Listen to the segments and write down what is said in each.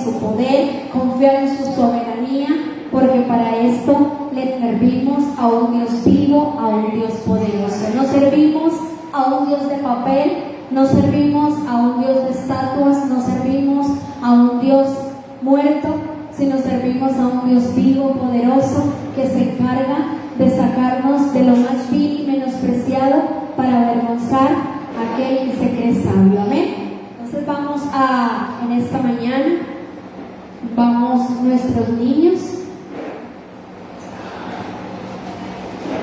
su poder, confiar en su soberanía, porque para esto le servimos a un Dios vivo, a un Dios poderoso. No servimos a un Dios de papel, no servimos a un Dios de estatuas, no servimos a un Dios muerto, sino servimos a un Dios vivo, poderoso, que se encarga de sacarnos de lo más vil y menospreciado para avergonzar a aquel que se cree sabio. Amén. Entonces vamos en esta mañana, vamos nuestros niños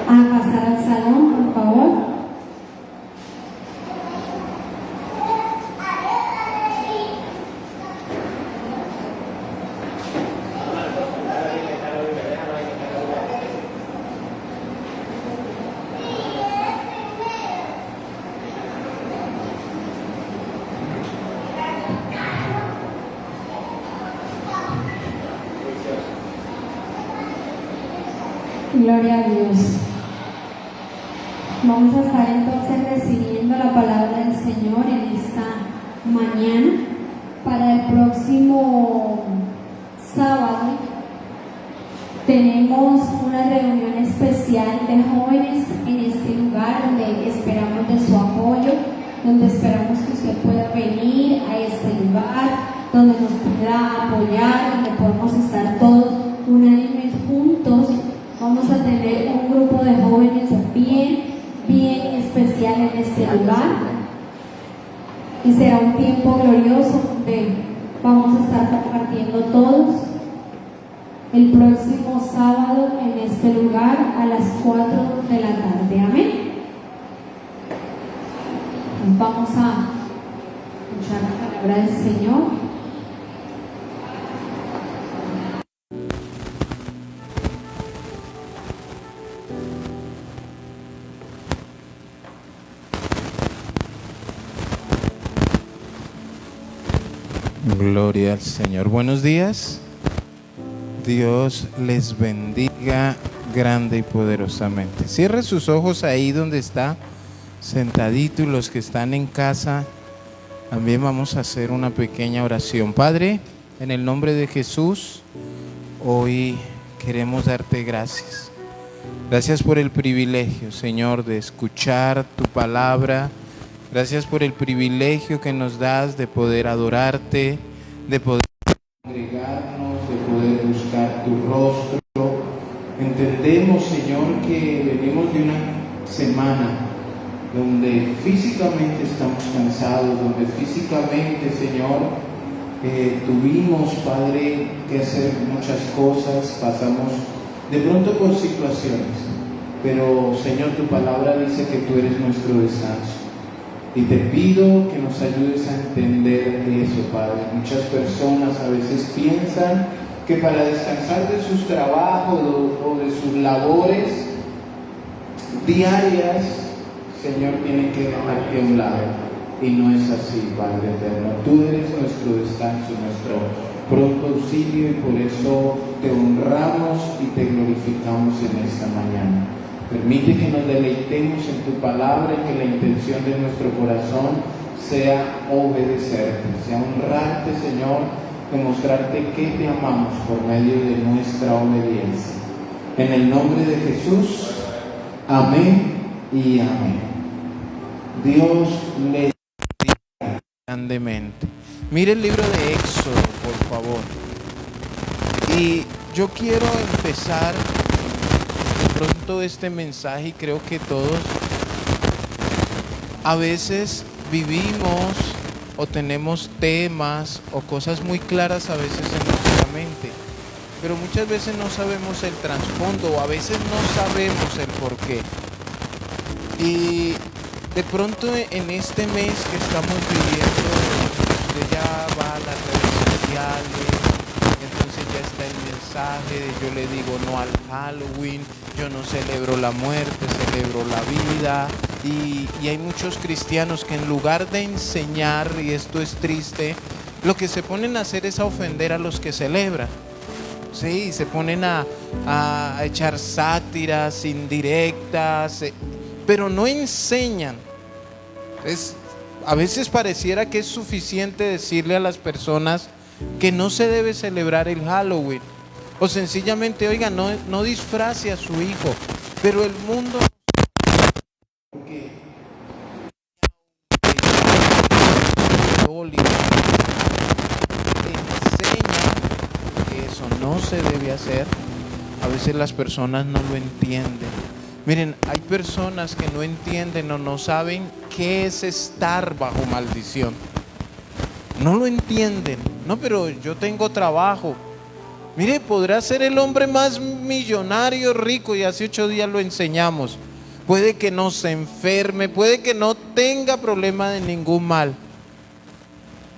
a pasar al salón, por favor. Gloria a Dios. Vamos a estar entonces recibiendo la palabra del Señor en esta mañana. Para el próximo sábado tenemos una reunión especial de jóvenes en este lugar, donde esperamos de su apoyo, donde esperamos que usted pueda venir a este lugar, donde nos pueda apoyar, donde podamos estar todos unánimes juntos. Vamos a tener un grupo de jóvenes bien especial en este lugar, y será un tiempo glorioso donde vamos a estar compartiendo todos el próximo sábado en este lugar a las 4 de la tarde. Amén. Vamos a escuchar la palabra del Señor. Gloria al Señor. Buenos días. Dios les bendiga grande y poderosamente. Cierre sus ojos ahí donde está sentadito, y los que están en casa también vamos a hacer una pequeña oración. Padre, en el nombre de Jesús, hoy queremos darte gracias. Gracias por el privilegio, Señor, de escuchar tu palabra. Gracias por el privilegio que nos das de poder adorarte, de poder congregarnos, de poder buscar tu rostro. Entendemos, Señor, que venimos de una semana donde físicamente estamos cansados, donde físicamente, Señor, tuvimos, Padre, que hacer muchas cosas, pasamos de pronto por situaciones, pero, Señor, tu palabra dice que tú eres nuestro descanso. Y te pido que nos ayudes a entender eso, Padre. Muchas personas a veces piensan que para descansar de sus trabajos o de sus labores diarias, Señor, tienen que dejarte a un lado. Y no es así, Padre eterno. Tú eres nuestro descanso, nuestro pronto auxilio, y por eso te honramos y te glorificamos en esta mañana. Permite que nos deleitemos en tu palabra y que la intención de nuestro corazón sea obedecerte, sea honrarte, Señor, demostrarte que te amamos por medio de nuestra obediencia. En el nombre de Jesús, amén y amén. Dios le bendiga grandemente. Mire el libro de Éxodo, por favor. Y yo quiero empezar pronto este mensaje, y creo que todos a veces vivimos o tenemos temas o cosas muy claras a veces en nuestra mente, pero muchas veces no sabemos el trasfondo, o a veces no sabemos el porqué. Y de pronto en este mes que estamos viviendo, usted ya va a las redes sociales, entonces ya está el mensaje de yo le digo no al Halloween, yo no celebro la muerte, celebro la vida. Y hay muchos cristianos que en lugar de enseñar, y esto es triste, lo que se ponen a hacer es a ofender a los que celebran. Sí, se ponen a echar sátiras, indirectas, pero no enseñan. A veces pareciera que es suficiente decirle a las personas que no se debe celebrar el Halloween. O sencillamente, oiga, no disfrace a su hijo. Pero el mundo que enseña que eso no se debe hacer. A veces las personas no lo entienden. Miren, hay personas que no entienden o no saben qué es estar bajo maldición. No lo entienden. No, pero yo tengo trabajo. Mire, podrá ser el hombre más millonario, rico, y hace 8 días lo enseñamos. Puede que no se enferme, puede que no tenga problema de ningún mal.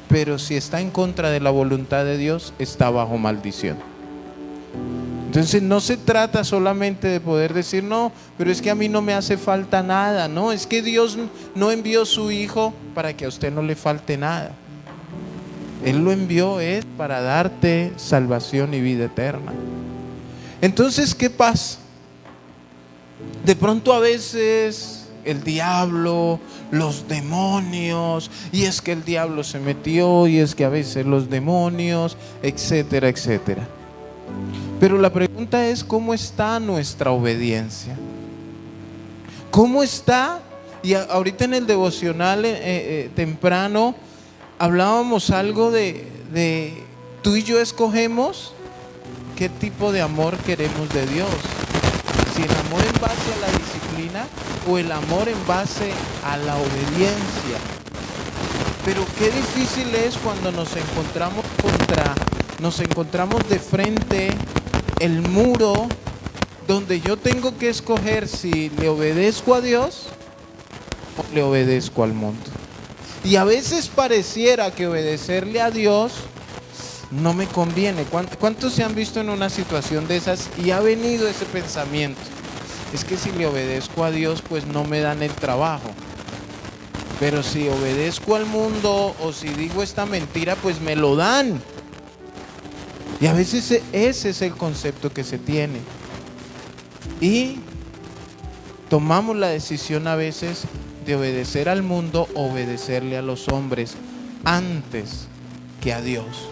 Pero si está en contra de la voluntad de Dios, está bajo maldición. Entonces no se trata solamente de poder decir, no, pero es que a mí no me hace falta nada. No, es que Dios no envió su Hijo para que a usted no le falte nada. Él lo envió es para darte salvación y vida eterna. Entonces, ¿qué pasa? De pronto a veces el diablo, los demonios, y es que el diablo se metió, y es que a veces los demonios, etcétera, etcétera. Pero la pregunta es, ¿cómo está nuestra obediencia? ¿Cómo está? Y ahorita en el devocional temprano hablábamos algo de tú y yo escogemos qué tipo de amor queremos de Dios. Si el amor en base a la disciplina o el amor en base a la obediencia. Pero qué difícil es cuando nos encontramos de frente el muro donde yo tengo que escoger si le obedezco a Dios o le obedezco al mundo. Y a veces pareciera que obedecerle a Dios no me conviene. ¿Cuántos se han visto en una situación de esas y ha venido ese pensamiento? Es que si le obedezco a Dios, pues no me dan el trabajo. Pero si obedezco al mundo o si digo esta mentira, pues me lo dan. Y a veces ese es el concepto que se tiene. Y tomamos la decisión a veces de obedecer al mundo, obedecerle a los hombres antes que a Dios.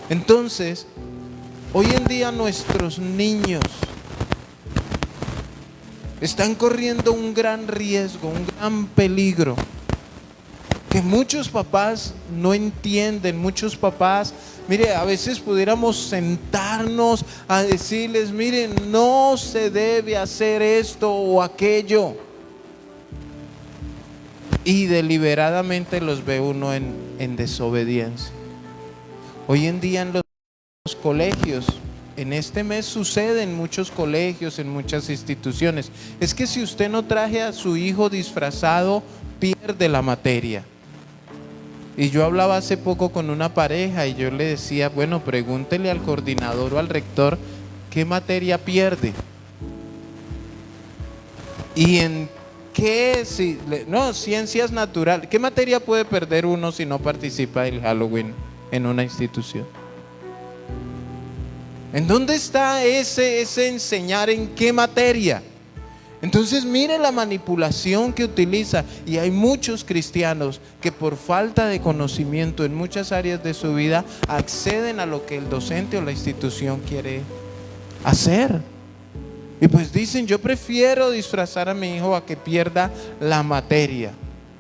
Entonces, hoy en día nuestros niños están corriendo un gran riesgo, un gran peligro, que muchos papás no entienden. Muchos papás, mire, a veces pudiéramos sentarnos a decirles, miren, no se debe hacer esto o aquello. Y deliberadamente los ve uno en desobediencia. Hoy en día en los colegios, en este mes sucede en muchos colegios, en muchas instituciones. Es que si usted no traje a su hijo disfrazado, pierde la materia. Y yo hablaba hace poco con una pareja y yo le decía, bueno, pregúntele al coordinador o al rector qué materia pierde. Y en qué, ciencias naturales. ¿Qué materia puede perder uno si no participa del Halloween en una institución? ¿En dónde está ese enseñar en qué materia? Entonces mire la manipulación que utiliza, y hay muchos cristianos que por falta de conocimiento en muchas áreas de su vida acceden a lo que el docente o la institución quiere hacer. Y pues dicen, yo prefiero disfrazar a mi hijo a que pierda la materia.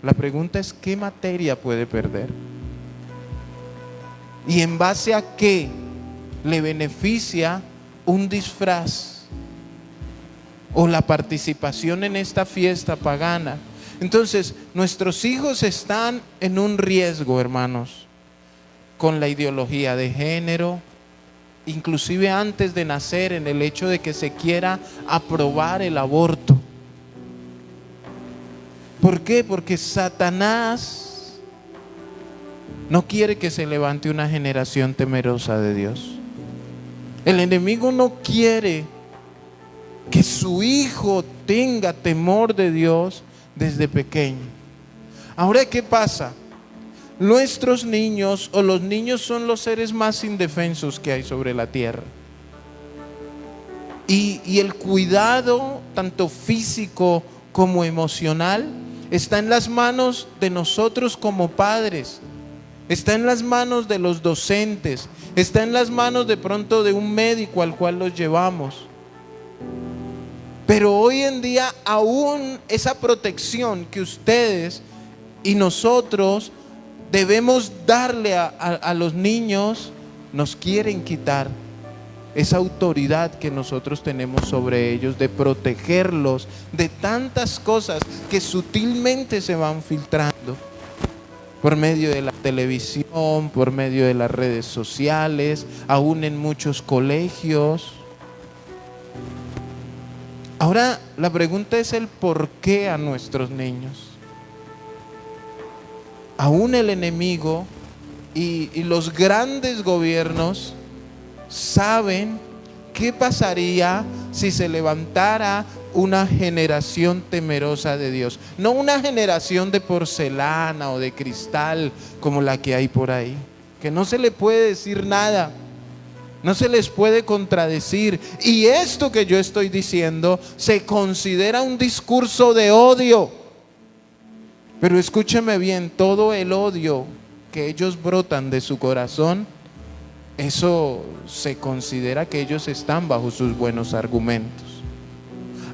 La pregunta es, ¿qué materia puede perder? ¿Y en base a qué le beneficia un disfraz o la participación en esta fiesta pagana? Entonces, nuestros hijos están en un riesgo, hermanos, con la ideología de género, inclusive antes de nacer, en el hecho de que se quiera aprobar el aborto. ¿Por qué? Porque Satanás no quiere que se levante una generación temerosa de Dios. El enemigo no quiere que su hijo tenga temor de Dios desde pequeño. Ahora, ¿qué pasa? Nuestros niños, o los niños, son los seres más indefensos que hay sobre la tierra. Y el cuidado, tanto físico como emocional, está en las manos de nosotros como padres. está en las manos de los docentes, está en las manos de pronto de un médico al cual los llevamos. Pero hoy en día aún esa protección que ustedes y nosotros debemos darle a los niños, nos quieren quitar esa autoridad que nosotros tenemos sobre ellos, de protegerlos de tantas cosas que sutilmente se van filtrando por medio de la televisión, por medio de las redes sociales, aún en muchos colegios. Ahora la pregunta es el por qué a nuestros niños. Aún el enemigo y los grandes gobiernos saben qué pasaría si se levantara una generación temerosa de Dios. No una generación de porcelana o de cristal como la que hay por ahí, que no se le puede decir nada, no se les puede contradecir. Y esto que yo estoy diciendo se considera un discurso de odio. Pero escúcheme bien, todo el odio que ellos brotan de su corazón, eso se considera que ellos están bajo sus buenos argumentos.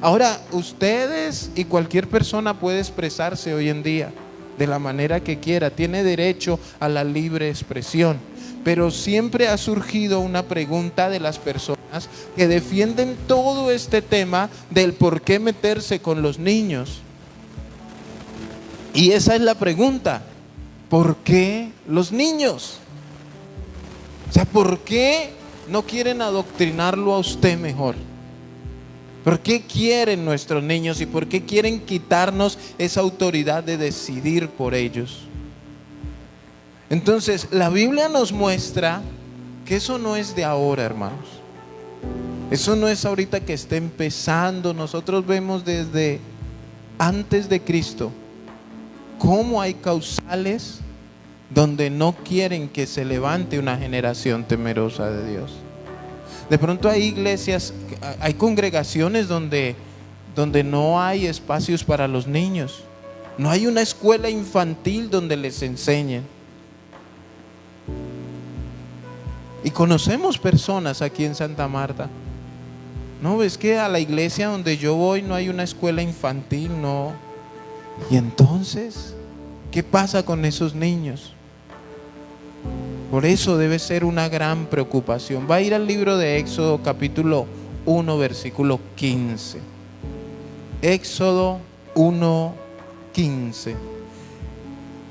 Ahora, ustedes y cualquier persona puede expresarse hoy en día de la manera que quiera, tiene derecho a la libre expresión, pero siempre ha surgido una pregunta de las personas que defienden todo este tema del por qué meterse con los niños. Y esa es la pregunta: ¿por qué los niños? O sea, ¿por qué no quieren adoctrinarlo a usted mejor? ¿Por qué quieren nuestros niños y por qué quieren quitarnos esa autoridad de decidir por ellos? Entonces, la Biblia nos muestra que eso no es de ahora, hermanos. Eso no es ahorita que está empezando. Nosotros vemos desde antes de Cristo cómo hay causales donde no quieren que se levante una generación temerosa de Dios. De pronto hay iglesias, hay congregaciones donde no hay espacios para los niños. No hay una escuela infantil donde les enseñen. Y conocemos personas aquí en Santa Marta. No, es que a la iglesia donde yo voy no hay una escuela infantil, no. Y entonces, ¿qué pasa con esos niños? Por eso debe ser una gran preocupación. Va a ir al libro de Éxodo capítulo 1 versículo 15. Éxodo 1, 15.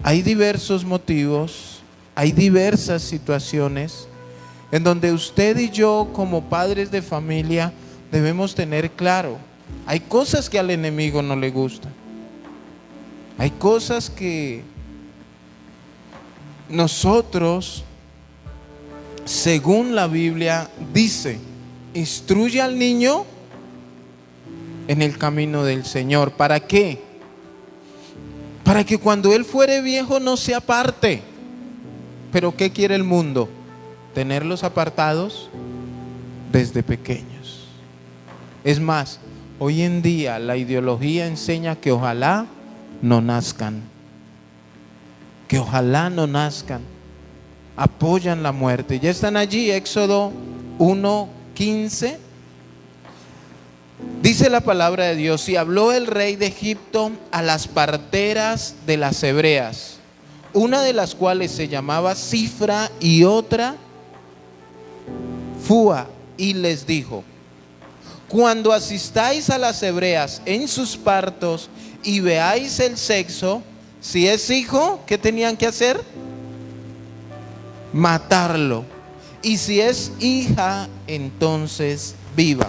Hay diversos motivos, hay diversas situaciones en donde usted y yo como padres de familia debemos tener claro. Hay cosas que al enemigo no le gustan. Hay cosas que nosotros, según la Biblia dice, instruye al niño en el camino del Señor. ¿Para qué? Para que cuando él fuere viejo no se aparte. Pero ¿qué quiere el mundo? Tenerlos apartados desde pequeños. Es más, hoy en día la ideología enseña que ojalá no nazcan. Que ojalá no nazcan. Apoyan la muerte. Ya están allí, Éxodo 1:15. Dice la palabra de Dios: y habló el rey de Egipto a las parteras de las hebreas, una de las cuales se llamaba Cifra y otra Fua, y les dijo: cuando asistáis a las hebreas en sus partos y veáis el sexo, si es hijo, ¿qué tenían que hacer? Matarlo. Y si es hija, entonces viva.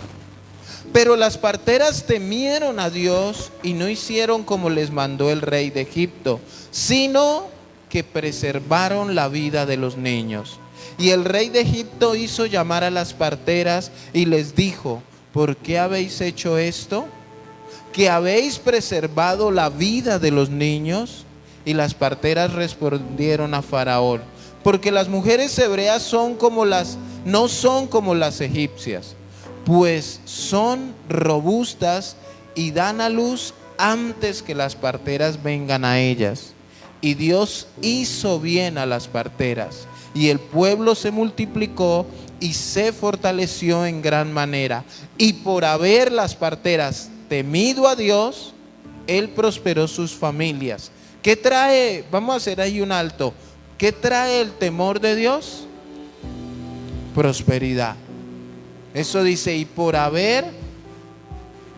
Pero las parteras temieron a Dios y no hicieron como les mandó el rey de Egipto, sino que preservaron la vida de los niños. Y el rey de Egipto hizo llamar a las parteras y les dijo: ¿por qué habéis hecho esto? ¿Que habéis preservado la vida de los niños? Y las parteras respondieron a Faraón: porque las mujeres hebreas no son como las egipcias, pues son robustas y dan a luz antes que las parteras vengan a ellas. Y Dios hizo bien a las parteras, y el pueblo se multiplicó y se fortaleció en gran manera. Y por haber las parteras temido a Dios, Él prosperó sus familias. ¿Qué trae? Vamos a hacer ahí un alto. ¿Qué trae el temor de Dios? Prosperidad. Eso dice, y por haber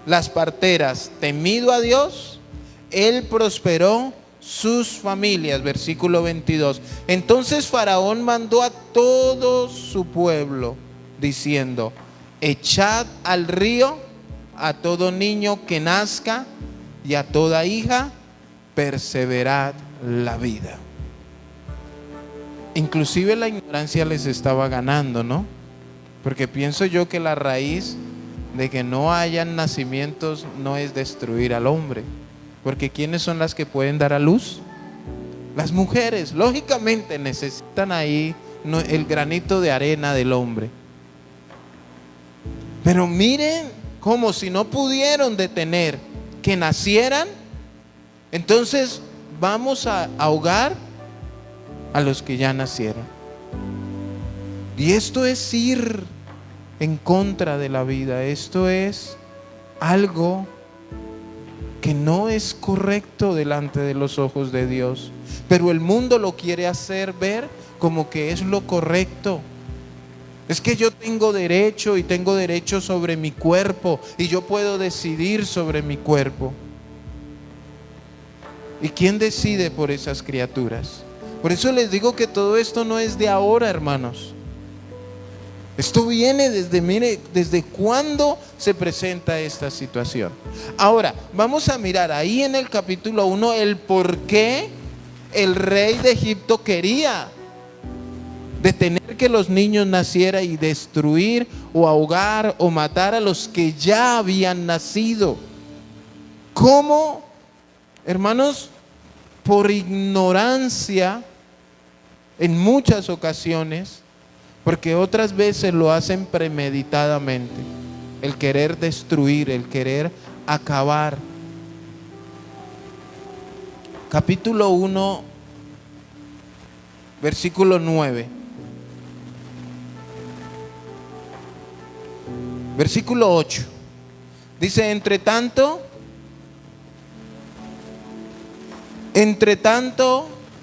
las parteras temido a Dios, Él prosperó sus familias. Versículo 22. Entonces Faraón mandó a todo su pueblo diciendo: echad al río a todo niño que nazca y a toda hija perseverad la vida. Inclusive la ignorancia les estaba ganando, ¿no? Porque pienso yo que la raíz de que no hayan nacimientos no es destruir al hombre. Porque ¿quiénes son las que pueden dar a luz? Las mujeres. Lógicamente necesitan ahí el granito de arena del hombre. Pero miren, como si no pudieron detener que nacieran, entonces vamos a ahogar a los que ya nacieron. Y esto es ir en contra de la vida. Esto es algo que no es correcto delante de los ojos de Dios. Pero el mundo lo quiere hacer ver como que es lo correcto. Es que yo tengo derecho y tengo derecho sobre mi cuerpo y yo puedo decidir sobre mi cuerpo. ¿Y quién decide por esas criaturas? Por eso les digo que todo esto no es de ahora, hermanos. Esto viene desde cuándo se presenta esta situación. Ahora, vamos a mirar ahí en el capítulo 1 el por qué el rey de Egipto quería detener que los niños nacieran y destruir o ahogar o matar a los que ya habían nacido. ¿Cómo, hermanos? Por ignorancia en muchas ocasiones, porque otras veces lo hacen premeditadamente, el querer destruir, el querer acabar. Capítulo 1, versículo 9. Versículo 8. Dice: entre tanto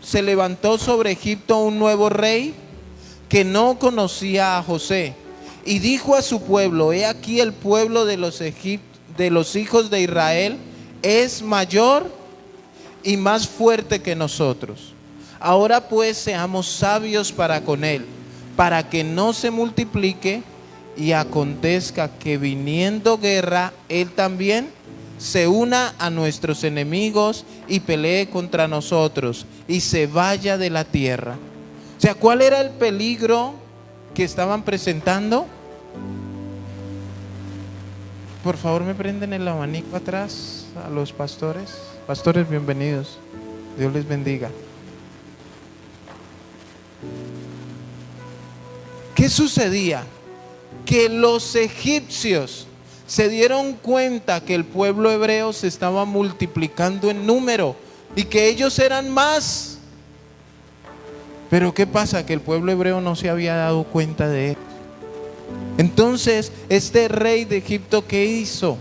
se levantó sobre Egipto un nuevo rey que no conocía a José, y dijo a su pueblo: he aquí el pueblo de los hijos de Israel es mayor y más fuerte que nosotros. Ahora pues seamos sabios para con él, para que no se multiplique y acontezca que viniendo guerra, él también se una a nuestros enemigos y pelee contra nosotros y se vaya de la tierra. O sea, ¿cuál era el peligro que estaban presentando? Por favor, me prenden el abanico atrás a los pastores. Pastores, bienvenidos. Dios les bendiga. ¿Qué sucedía? Que los egipcios se dieron cuenta que el pueblo hebreo se estaba multiplicando en número y que ellos eran más. Pero ¿qué pasa? Que el pueblo hebreo no se había dado cuenta de eso. Entonces, este rey de Egipto, ¿qué hizo?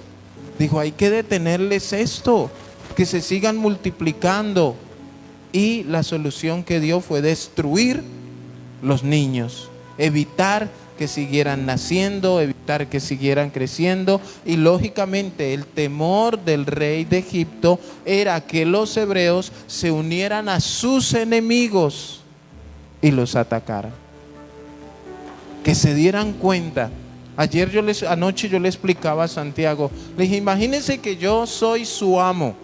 Dijo: hay que detenerles esto, que se sigan multiplicando. Y la solución que dio fue destruir los niños, evitar que siguieran naciendo, evitar que siguieran creciendo. Y lógicamente el temor del rey de Egipto era que los hebreos se unieran a sus enemigos y los atacaran, que se dieran cuenta. Anoche yo le explicaba a Santiago, le dije: imagínense que yo soy su amo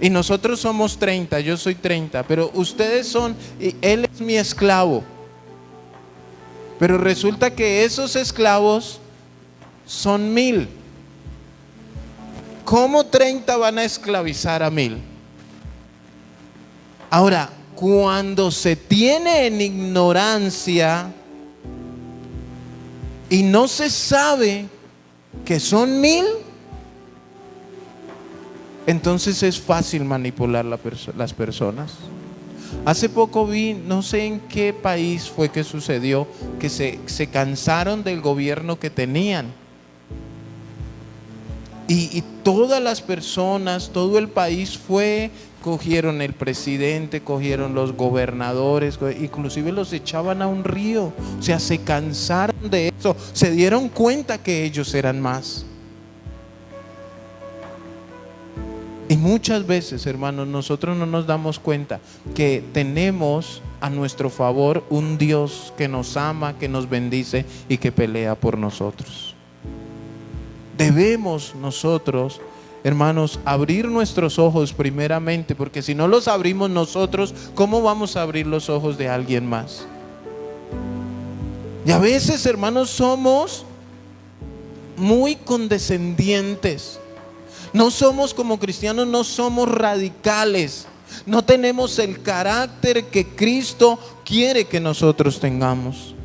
y nosotros somos 30, yo soy 30, pero ustedes son, y él es mi esclavo. Pero resulta que esos esclavos son 1000. ¿Cómo 30 van a esclavizar a 1000? Ahora, cuando se tiene en ignorancia y no se sabe que son 1000, entonces es fácil manipular las personas. Hace poco vi, no sé en qué país fue que sucedió, que se cansaron del gobierno que tenían. Y todas las personas, todo el país cogieron el presidente, cogieron los gobernadores, inclusive los echaban a un río. O sea, se cansaron de eso, se dieron cuenta que ellos eran más. Y muchas veces, hermanos, nosotros no nos damos cuenta que tenemos a nuestro favor un Dios que nos ama, que nos bendice y que pelea por nosotros. Debemos nosotros, hermanos, abrir nuestros ojos primeramente, porque si no los abrimos nosotros, ¿cómo vamos a abrir los ojos de alguien más? Y a veces, hermanos, somos muy condescendientes. No somos como cristianos, no somos radicales. No tenemos el carácter que Cristo quiere que nosotros tengamos,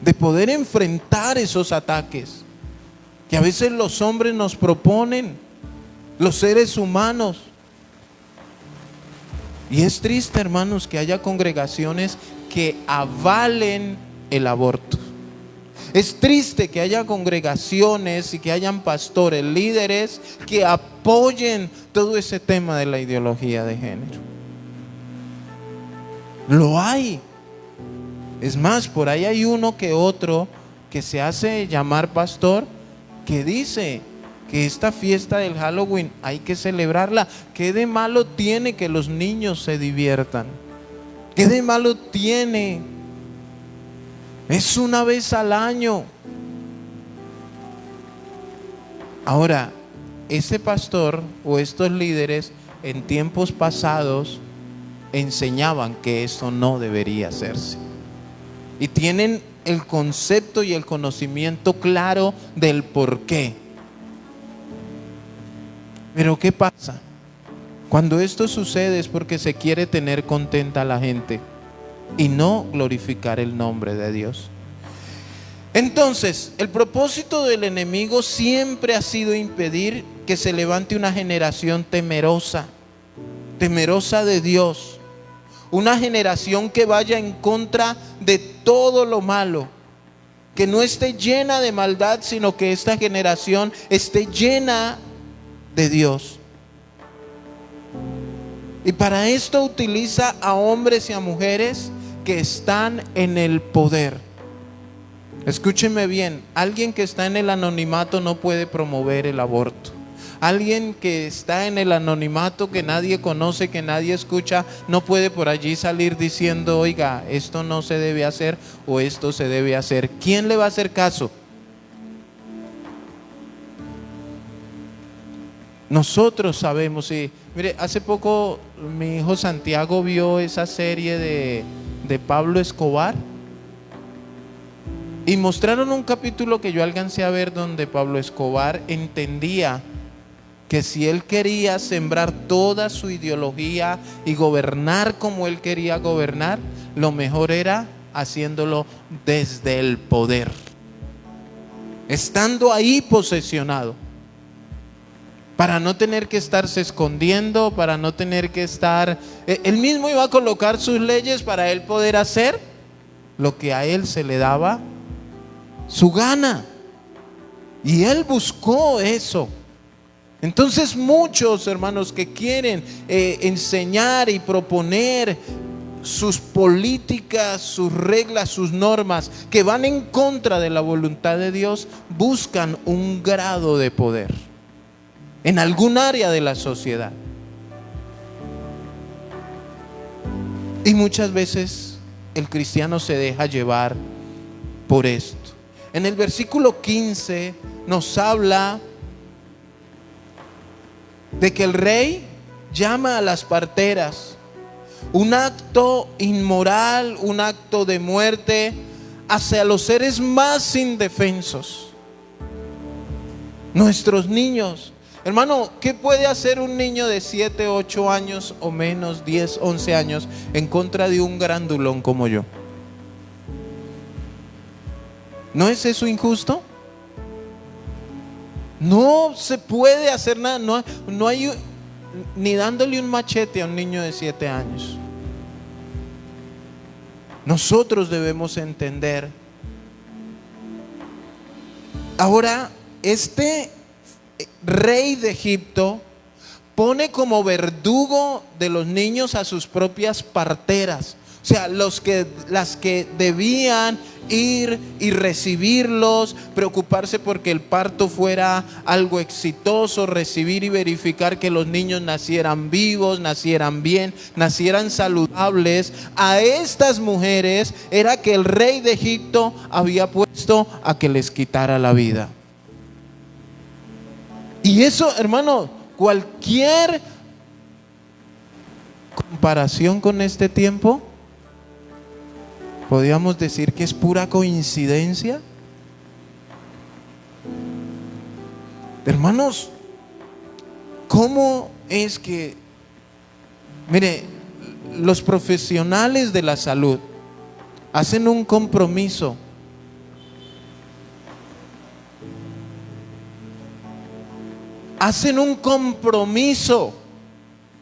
de poder enfrentar esos ataques que a veces los hombres nos proponen, los seres humanos. Y es triste, hermanos, que haya congregaciones que avalen el aborto. Es triste que haya congregaciones y que hayan pastores, líderes que apoyen todo ese tema de la ideología de género. Lo hay. Es más, por ahí hay uno que otro que se hace llamar pastor, que dice que esta fiesta del Halloween hay que celebrarla. ¿Qué de malo tiene que los niños se diviertan? ¿Qué de malo tiene? Es una vez al año. Ahora, ese pastor o estos líderes en tiempos pasados enseñaban que eso no debería hacerse. Y tienen el concepto y el conocimiento claro del por qué. Pero ¿qué pasa? Cuando esto sucede es porque se quiere tener contenta a la gente y no glorificar el nombre de Dios. Entonces, el propósito del enemigo siempre ha sido impedir que se levante una generación temerosa de Dios. Una generación que vaya en contra de todo lo malo, que no esté llena de maldad, sino que esta generación esté llena de Dios. Y para esto utiliza a hombres y a mujeres que están en el poder. Escúchenme bien, alguien que está en el anonimato no puede promover el aborto. Alguien que está en el anonimato, que nadie conoce, que nadie escucha, no puede por allí salir diciendo, oiga, esto no se debe hacer o esto se debe hacer. ¿Quién le va a hacer caso? Nosotros sabemos. Y mire, hace poco mi hijo Santiago vio esa serie de Pablo Escobar y mostraron un capítulo que yo alcancé a ver donde Pablo Escobar entendía que si él quería sembrar toda su ideología y gobernar como él quería gobernar, lo mejor era haciéndolo desde el poder, estando ahí posesionado, para no tener que estarse escondiendo, para no tener que estar... Él mismo iba a colocar sus leyes para él poder hacer lo que a él se le daba su gana. Y él buscó eso. Entonces muchos hermanos que quieren enseñar y proponer sus políticas, sus reglas, sus normas que van en contra de la voluntad de Dios, buscan un grado de poder en algún área de la sociedad. Y muchas veces el cristiano se deja llevar por esto. En el versículo 15 nos habla de que el rey llama a las parteras, un acto inmoral, un acto de muerte hacia los seres más indefensos, nuestros niños. Hermano, ¿qué puede hacer un niño de 7, 8 años o menos, 10, 11 años en contra de un grandulón como yo? ¿No es eso injusto? No se puede hacer nada, no hay ni dándole un machete a un niño de 7 años. Nosotros debemos entender. Ahora, este rey de Egipto pone como verdugo de los niños a sus propias parteras. O sea, las que debían ir y recibirlos, preocuparse porque el parto fuera algo exitoso, recibir y verificar que los niños nacieran vivos, nacieran bien, nacieran saludables. A estas mujeres era que el rey de Egipto había puesto a que les quitara la vida. Y eso, hermano, cualquier comparación con este tiempo, podríamos decir que es pura coincidencia. Hermanos, ¿cómo es que, mire, los profesionales de la salud hacen un compromiso? Hacen un compromiso.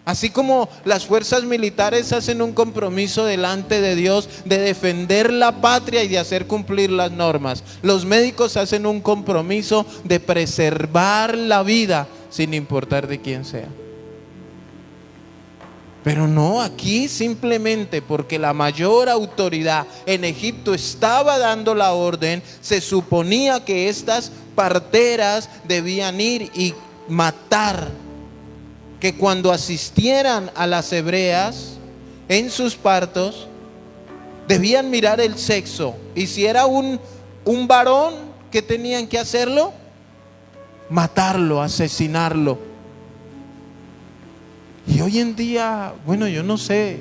Así como las fuerzas militares hacen un compromiso delante de Dios de defender la patria y de hacer cumplir las normas, los médicos hacen un compromiso de preservar la vida sin importar de quién sea. Pero no, aquí simplemente porque la mayor autoridad en Egipto estaba dando la orden, se suponía que estas parteras debían ir y matar, que cuando asistieran a las hebreas en sus partos, debían mirar el sexo. Y si era un varón, ¿qué tenían que hacerlo? Matarlo, asesinarlo. Y hoy en día, bueno, yo no sé,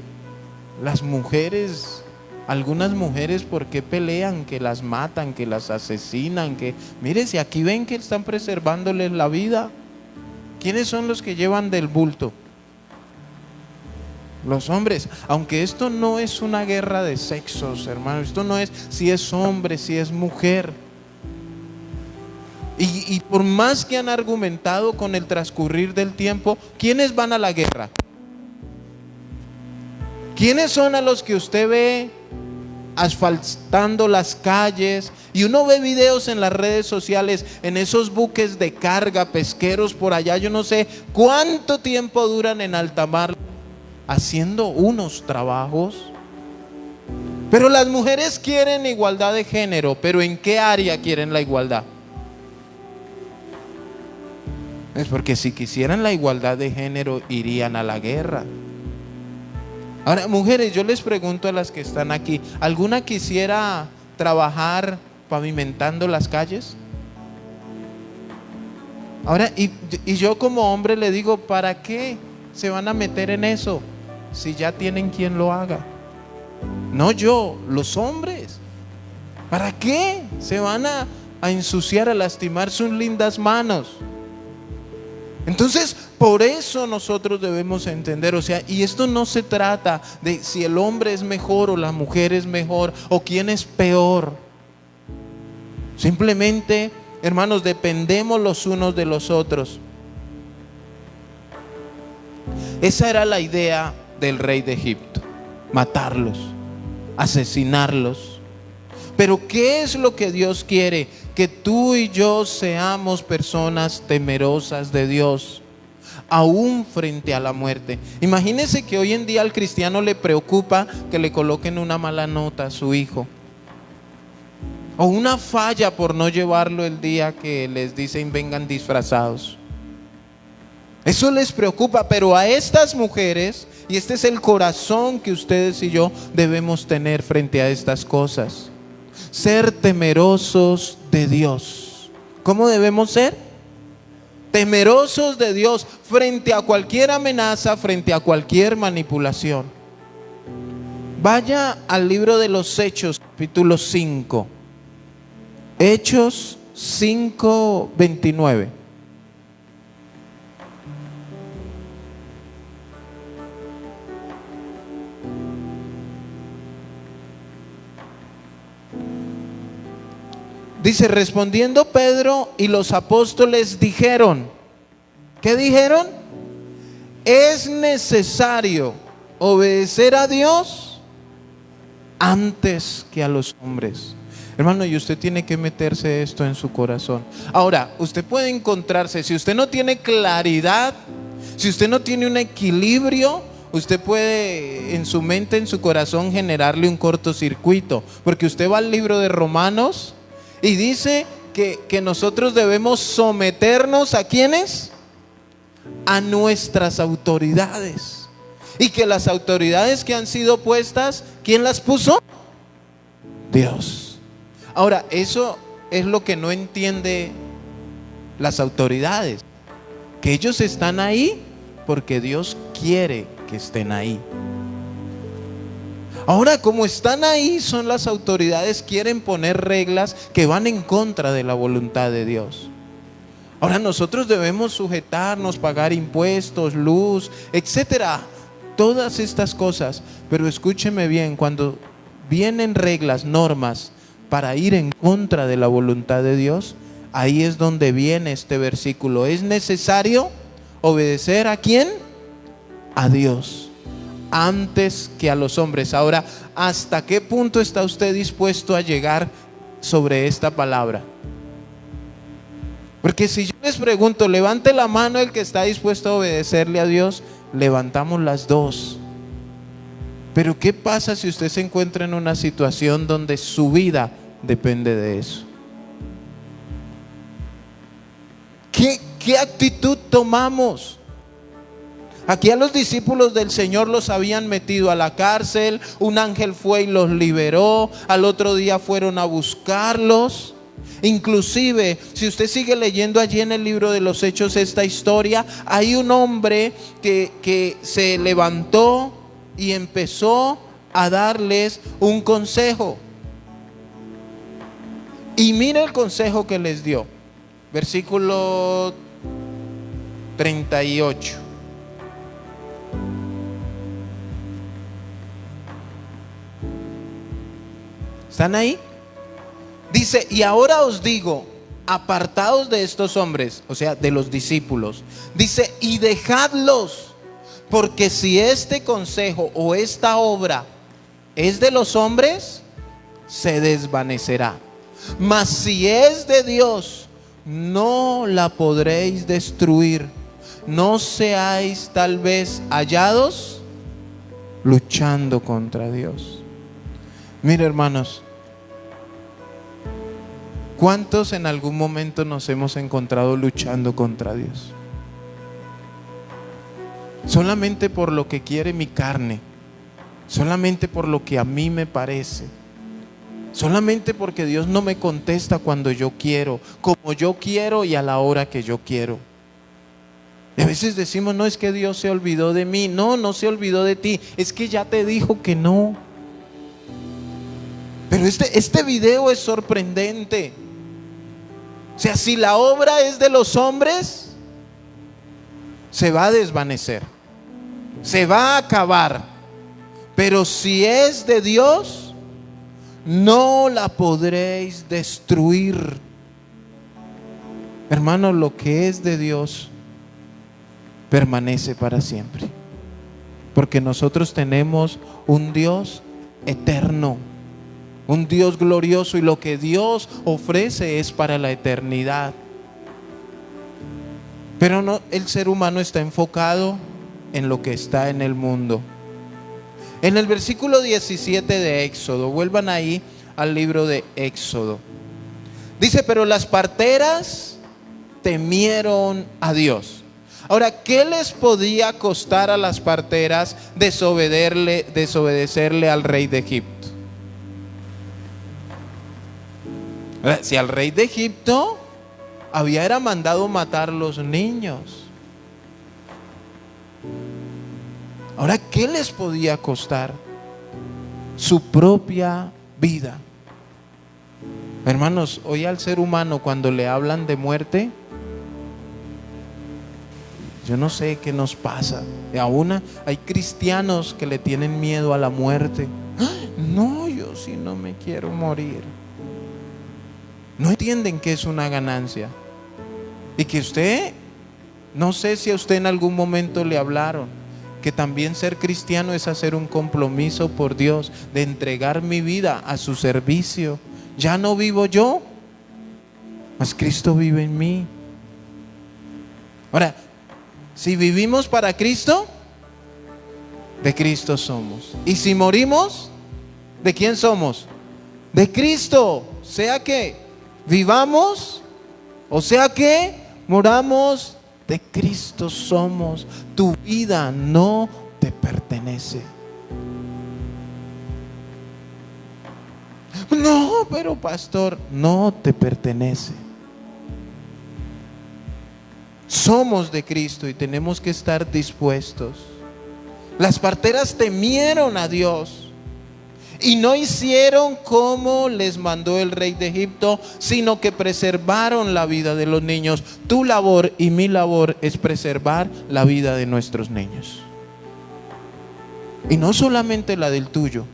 las mujeres, algunas mujeres, ¿por qué pelean? Que las matan, que las asesinan, que mire, si aquí ven que están preservándoles la vida. ¿Quiénes son los que llevan del bulto? Los hombres. Aunque esto no es una guerra de sexos, hermano. Esto no es si es hombre, si es mujer. Y por más que han argumentado con el transcurrir del tiempo, ¿quiénes van a la guerra? ¿Quiénes son a los que usted ve asfaltando las calles? Y uno ve videos en las redes sociales, en esos buques de carga, pesqueros por allá, yo no sé cuánto tiempo duran en alta mar haciendo unos trabajos. Pero las mujeres quieren igualdad de género, pero ¿en qué área quieren la igualdad? Es porque si quisieran la igualdad de género, irían a la guerra. Ahora, mujeres, yo les pregunto a las que están aquí, ¿alguna quisiera trabajar pavimentando las calles? Ahora, y yo como hombre le digo, ¿para qué se van a meter en eso si ya tienen quien lo haga? No yo, los hombres. ¿Para qué se van a ensuciar, a lastimar sus lindas manos? Entonces, por eso nosotros debemos entender, o sea, y esto no se trata de si el hombre es mejor o la mujer es mejor o quién es peor. Simplemente, hermanos, dependemos los unos de los otros. Esa era la idea del rey de Egipto: matarlos, asesinarlos. Pero ¿qué es lo que Dios quiere? Que tú y yo seamos personas temerosas de Dios, aún frente a la muerte. Imagínese que hoy en día al cristiano le preocupa que le coloquen una mala nota a su hijo, o una falla por no llevarlo el día que les dicen vengan disfrazados. Eso les preocupa, pero a estas mujeres, y este es el corazón que ustedes y yo debemos tener frente a estas cosas: ser temerosos de Dios. ¿Cómo debemos ser? Temerosos de Dios frente a cualquier amenaza, frente a cualquier manipulación. Vaya al libro de los Hechos, capítulo 5. Hechos 5:29. Dice, respondiendo Pedro y los apóstoles dijeron, ¿qué dijeron? Es necesario obedecer a Dios antes que a los hombres. Hermano, y usted tiene que meterse esto en su corazón. Ahora, usted puede encontrarse, si usted no tiene claridad, si usted no tiene un equilibrio, usted puede en su mente, en su corazón, generarle un cortocircuito. Porque usted va al libro de Romanos y dice que nosotros debemos someternos ¿a quiénes? A nuestras autoridades. Y que las autoridades que han sido puestas, ¿quién las puso? Dios. Ahora, eso es lo que no entiende las autoridades, que ellos están ahí porque Dios quiere que estén ahí. Ahora, como están ahí, son las autoridades, quieren poner reglas que van en contra de la voluntad de Dios. Ahora, nosotros debemos sujetarnos, pagar impuestos, luz, etcétera, todas estas cosas. Pero escúcheme bien, cuando vienen reglas, normas para ir en contra de la voluntad de Dios, ahí es donde viene este versículo. Es necesario obedecer ¿a quién? A Dios antes que a los hombres. Ahora, ¿hasta qué punto está usted dispuesto a llegar sobre esta palabra? Porque si yo les pregunto, levante la mano el que está dispuesto a obedecerle a Dios, levantamos las dos. Pero ¿qué pasa si usted se encuentra en una situación donde su vida depende de eso? ¿Qué actitud tomamos? Aquí a los discípulos del Señor los habían metido a la cárcel, un ángel fue y los liberó, al otro día fueron a buscarlos. Inclusive, si usted sigue leyendo allí en el libro de los Hechos esta historia, hay un hombre que se levantó y empezó a darles un consejo. Y mire el consejo que les dio. Versículo 38. ¿Están ahí? Dice, y ahora os digo, apartaos de estos hombres, o sea, de los discípulos. Dice, y dejadlos, porque si este consejo o esta obra es de los hombres, se desvanecerá. Mas si es de Dios, no la podréis destruir. No seáis tal vez hallados luchando contra Dios. Mire, hermanos, ¿cuántos en algún momento nos hemos encontrado luchando contra Dios? Solamente por lo que quiere mi carne, solamente por lo que a mí me parece, solamente porque Dios no me contesta cuando yo quiero, como yo quiero y a la hora que yo quiero. Y a veces decimos, no, es que Dios se olvidó de mí. No, no se olvidó de ti, es que ya te dijo que no. Pero este video es sorprendente. O sea, si la obra es de los hombres, se va a desvanecer, se va a acabar. Pero si es de Dios, no la podréis destruir. Hermanos, lo que es de Dios permanece para siempre, porque nosotros tenemos un Dios eterno, un Dios glorioso, y lo que Dios ofrece es para la eternidad. Pero no, el ser humano está enfocado en lo que está en el mundo. En el versículo 17 de Éxodo, vuelvan ahí al libro de Éxodo. Dice, pero las parteras temieron a Dios. Ahora, ¿qué les podía costar a las parteras desobedecerle al rey de Egipto? Si al rey de Egipto era mandado matar los niños. Ahora, ¿qué les podía costar? Su propia vida. Hermanos, hoy al ser humano, cuando le hablan de muerte, yo no sé qué nos pasa. Aún hay cristianos que le tienen miedo a la muerte. No, yo sí no me quiero morir. No entienden que es una ganancia. Y que usted, no sé si a usted en algún momento le hablaron, que también ser cristiano es hacer un compromiso por Dios, de entregar mi vida a su servicio. Ya no vivo yo, mas Cristo vive en mí. Ahora, si vivimos para Cristo, de Cristo somos. Y si morimos, ¿de quién somos? De Cristo. Sea que vivamos, o sea que moramos, de Cristo somos. Tu vida no te pertenece. No, pero pastor, no te pertenece. Somos de Cristo y tenemos que estar dispuestos. Las parteras temieron a Dios y no hicieron como les mandó el rey de Egipto, sino que preservaron la vida de los niños. Tu labor y mi labor es preservar la vida de nuestros niños. Y no solamente la del tuyo.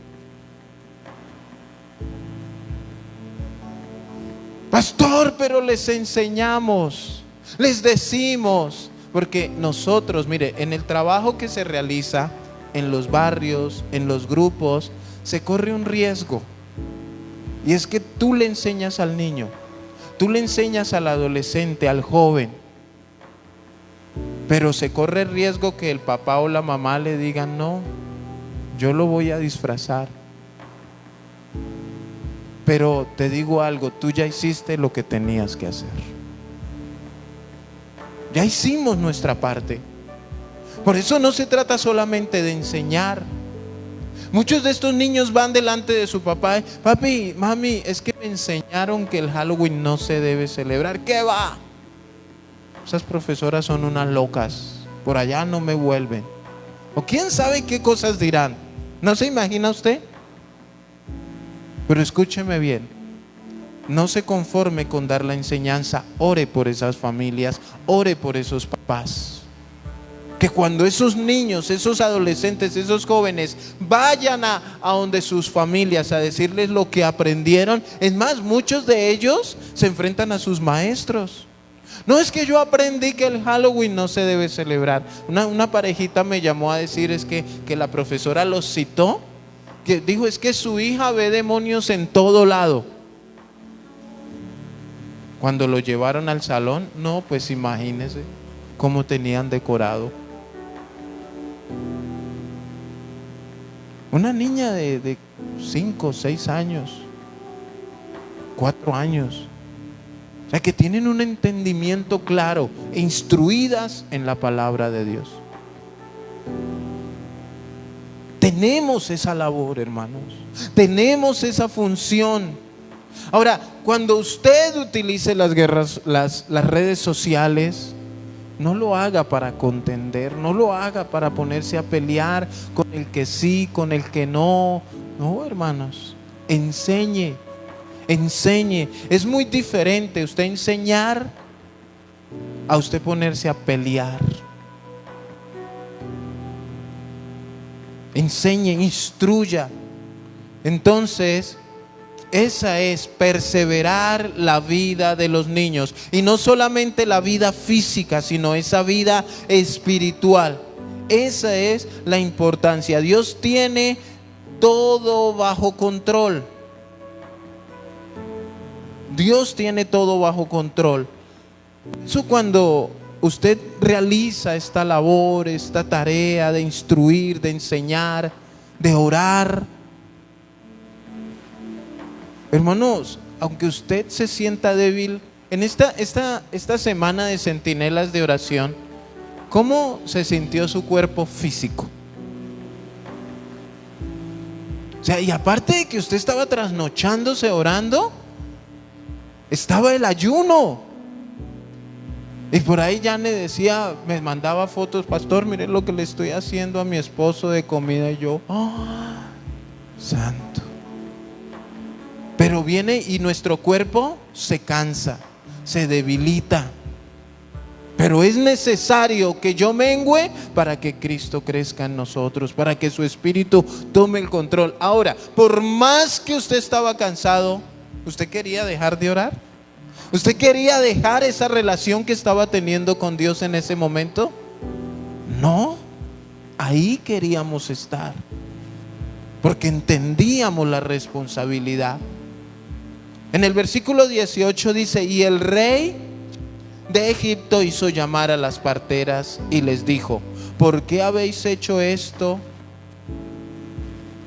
Pastor, pero les enseñamos, les decimos, porque nosotros, mire, en el trabajo que se realiza en los barrios, en los grupos, se corre un riesgo. Y es que tú le enseñas al niño, tú le enseñas al adolescente, al joven, pero se corre el riesgo que el papá o la mamá le digan: no, yo lo voy a disfrazar. Pero te digo algo, tú ya hiciste lo que tenías que hacer. Ya hicimos nuestra parte. Por eso no se trata solamente de enseñar. Muchos de estos niños van delante de su papá: papi, mami, es que me enseñaron que el Halloween no se debe celebrar. ¿Qué va? Esas profesoras son unas locas, por allá no me vuelven. O quién sabe qué cosas dirán. ¿No se imagina usted? Pero escúcheme bien, no se conforme con dar la enseñanza. Ore por esas familias, ore por esos papás. Que cuando esos niños, esos adolescentes, esos jóvenes vayan a donde sus familias a decirles lo que aprendieron. Es más, muchos de ellos se enfrentan a sus maestros. No, es que yo aprendí que el Halloween no se debe celebrar. Una parejita me llamó a decir es que la profesora los citó, que dijo es que su hija ve demonios en todo lado. Cuando lo llevaron al salón, no, pues imagínense cómo tenían decorado. Una niña de 5, 6 años, 4 años. O sea, que tienen un entendimiento claro, instruidas en la palabra de Dios. Tenemos esa labor, hermanos. Tenemos esa función. Ahora, cuando usted utilice las redes sociales, no lo haga para contender, no lo haga para ponerse a pelear con el que sí, con el que no. No, hermanos, enseñe. Es muy diferente usted enseñar a usted ponerse a pelear. Enseñe, instruya. Entonces, esa es perseverar la vida de los niños. Y no solamente la vida física, sino esa vida espiritual. Esa es la importancia. Dios tiene todo bajo control. Dios tiene todo bajo control. Eso cuando usted realiza esta labor, esta tarea de instruir, de enseñar, de orar. Hermanos, aunque usted se sienta débil, en esta semana de centinelas de oración, ¿cómo se sintió su cuerpo físico? O sea, y aparte de que usted estaba trasnochándose orando, estaba el ayuno. Y por ahí ya me decía, me mandaba fotos: pastor, mire lo que le estoy haciendo a mi esposo de comida. Y yo, santo. Pero viene y nuestro cuerpo se cansa, se debilita. Pero es necesario que yo mengüe para que Cristo crezca en nosotros, para que su espíritu tome el control. Ahora, por más que usted estaba cansado, ¿usted quería dejar de orar? ¿Usted quería dejar esa relación que estaba teniendo con Dios en ese momento? No, ahí queríamos estar, porque entendíamos la responsabilidad. En el versículo 18 dice: y el rey de Egipto hizo llamar a las parteras y les dijo: ¿por qué habéis hecho esto?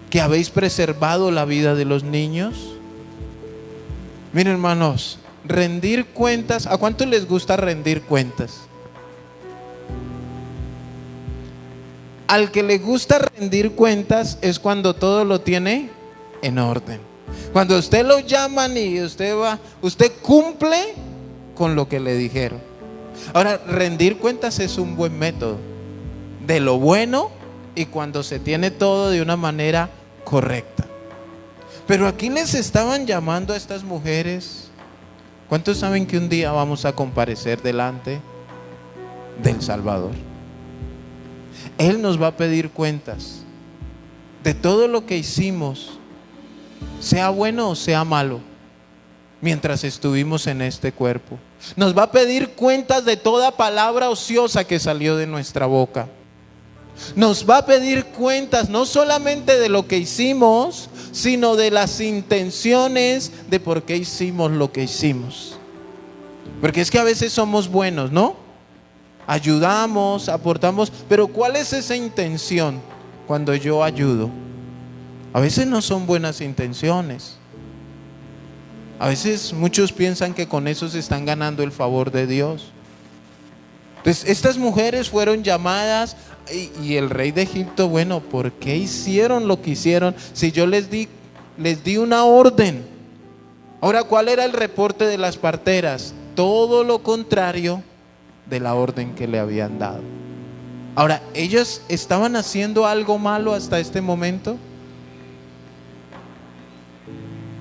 ¿Que habéis preservado la vida de los niños? Miren, hermanos, rendir cuentas, ¿a cuánto les gusta rendir cuentas? Al que le gusta rendir cuentas es cuando todo lo tiene en orden. Cuando usted lo llaman y usted cumple con lo que le dijeron. Ahora, rendir cuentas es un buen método de lo bueno y cuando se tiene todo de una manera correcta. Pero aquí les estaban llamando a estas mujeres. ¿Cuántos saben que un día vamos a comparecer delante del Salvador? Él nos va a pedir cuentas de todo lo que hicimos, sea bueno o sea malo, mientras estuvimos en este cuerpo. Nos va a pedir cuentas de toda palabra ociosa que salió de nuestra boca. Nos va a pedir cuentas no solamente de lo que hicimos, sino de las intenciones de por qué hicimos lo que hicimos. Porque es que a veces somos buenos, ¿no? Ayudamos, aportamos, pero ¿cuál es esa intención cuando yo ayudo? A veces no son buenas intenciones. A veces muchos piensan que con eso se están ganando el favor de Dios. Entonces, estas mujeres fueron llamadas y el rey de Egipto, bueno, ¿por qué hicieron lo que hicieron si yo les di una orden? Ahora, ¿cuál era el reporte de las parteras? Todo lo contrario de la orden que le habían dado. Ahora, ¿ellos estaban haciendo algo malo hasta este momento?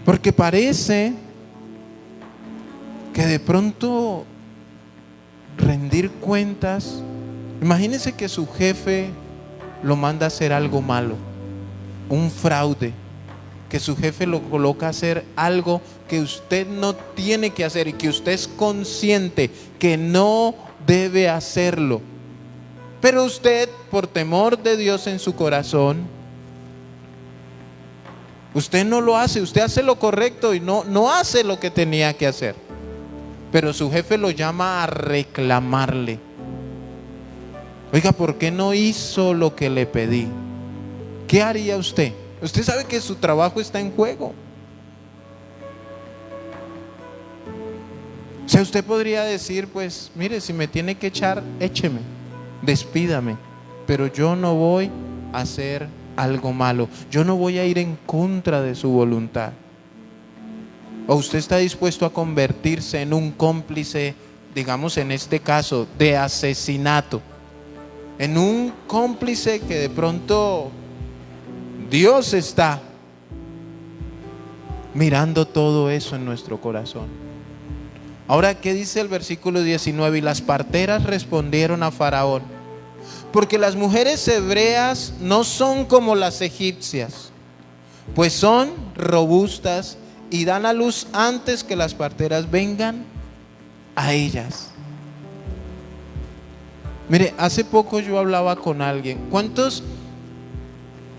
Porque parece que de pronto rendir cuentas, imagínense que su jefe lo manda a hacer algo malo, un fraude, que su jefe lo coloca a hacer algo que usted no tiene que hacer y que usted es consciente que no debe hacerlo, pero usted, por temor de Dios en su corazón, usted no lo hace, usted hace lo correcto y no hace lo que tenía que hacer, pero su jefe lo llama a reclamarle. Oiga, ¿por qué no hizo lo que le pedí? ¿Qué haría usted? Usted sabe que su trabajo está en juego. O sea, usted podría decir, pues, mire, si me tiene que echar, écheme, despídame, pero yo no voy a hacer algo malo, yo no voy a ir en contra de su voluntad. ¿O usted está dispuesto a convertirse en un cómplice, digamos en este caso, de asesinato? En un cómplice que de pronto Dios está mirando todo eso en nuestro corazón. Ahora, ¿qué dice el versículo 19? Y las parteras respondieron a Faraón: porque las mujeres hebreas no son como las egipcias, pues son robustas y dan a luz antes que las parteras vengan a ellas. Mire, hace poco yo hablaba con alguien. ¿Cuántos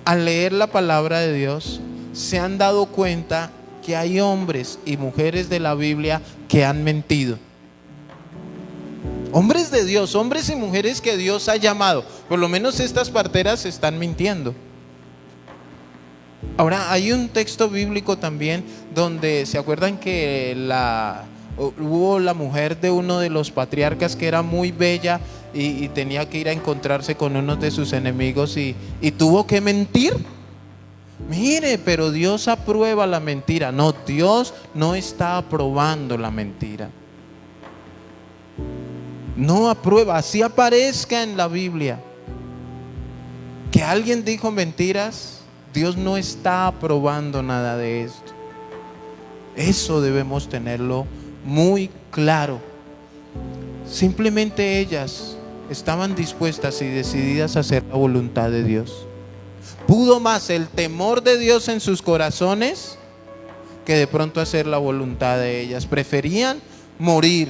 al leer la palabra de Dios se han dado cuenta que hay hombres y mujeres de la Biblia que han mentido? Hombres de Dios, hombres y mujeres que Dios ha llamado. Por lo menos estas parteras están mintiendo. Ahora, hay un texto bíblico también donde se acuerdan que hubo la mujer de uno de los patriarcas que era muy bella y tenía que ir a encontrarse con uno de sus enemigos y tuvo que mentir. Mire, pero Dios aprueba la mentira. No, Dios no está aprobando la mentira. No aprueba, así aparezca en la Biblia que alguien dijo mentiras, Dios no está aprobando nada de esto. Eso debemos tenerlo muy claro. Simplemente ellas estaban dispuestas y decididas a hacer la voluntad de Dios. Pudo más el temor de Dios en sus corazones que de pronto hacer la voluntad de ellas. Preferían morir.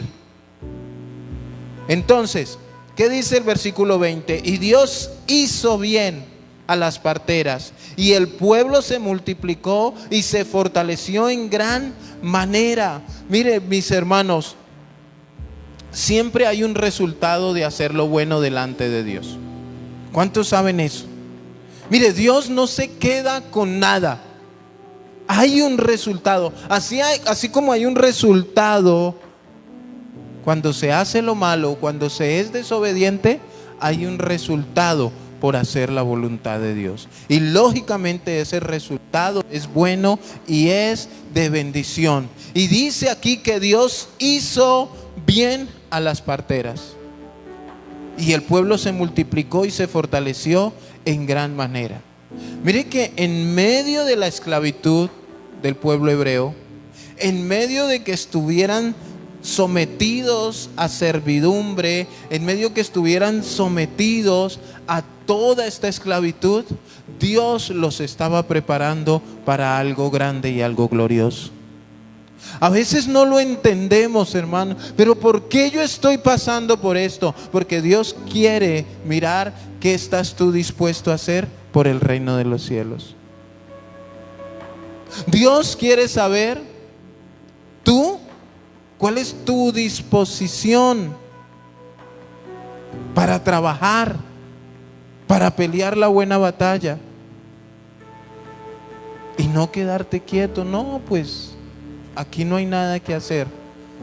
Entonces, ¿qué dice el versículo 20? Y Dios hizo bien a las parteras, y el pueblo se multiplicó y se fortaleció en gran manera. Mire, mis hermanos, siempre hay un resultado de hacer lo bueno delante de Dios. ¿Cuántos saben eso? Mire, Dios no se queda con nada. Hay un resultado. Así como hay un resultado cuando se hace lo malo, cuando se es desobediente, hay un resultado por hacer la voluntad de Dios. Y lógicamente ese resultado es bueno y es de bendición. Y dice aquí que Dios hizo bien a las parteras. Y el pueblo se multiplicó y se fortaleció en gran manera. Mire que en medio de la esclavitud del pueblo hebreo, en medio de que estuvieran sometidos a servidumbre, en medio que estuvieran sometidos a toda esta esclavitud, Dios los estaba preparando para algo grande y algo glorioso. A veces no lo entendemos, hermano, pero ¿por qué yo estoy pasando por esto? Porque Dios quiere mirar qué estás tú dispuesto a hacer por el reino de los cielos. Dios quiere saber tú, cuál es tu disposición para trabajar, para pelear la buena batalla y no quedarte quieto. No, pues aquí no hay nada que hacer.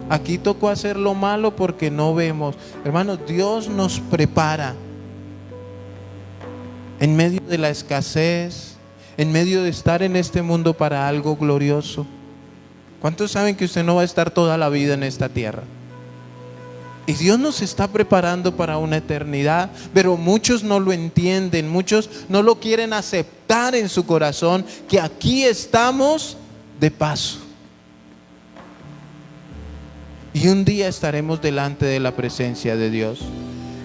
Aquí tocó hacer lo malo porque no vemos. Hermanos, Dios nos prepara en medio de la escasez, en medio de estar en este mundo para algo glorioso. ¿Cuántos saben que usted no va a estar toda la vida en esta tierra? Y Dios nos está preparando para una eternidad, pero muchos no lo entienden, muchos no lo quieren aceptar en su corazón, que aquí estamos de paso. Y un día estaremos delante de la presencia de Dios.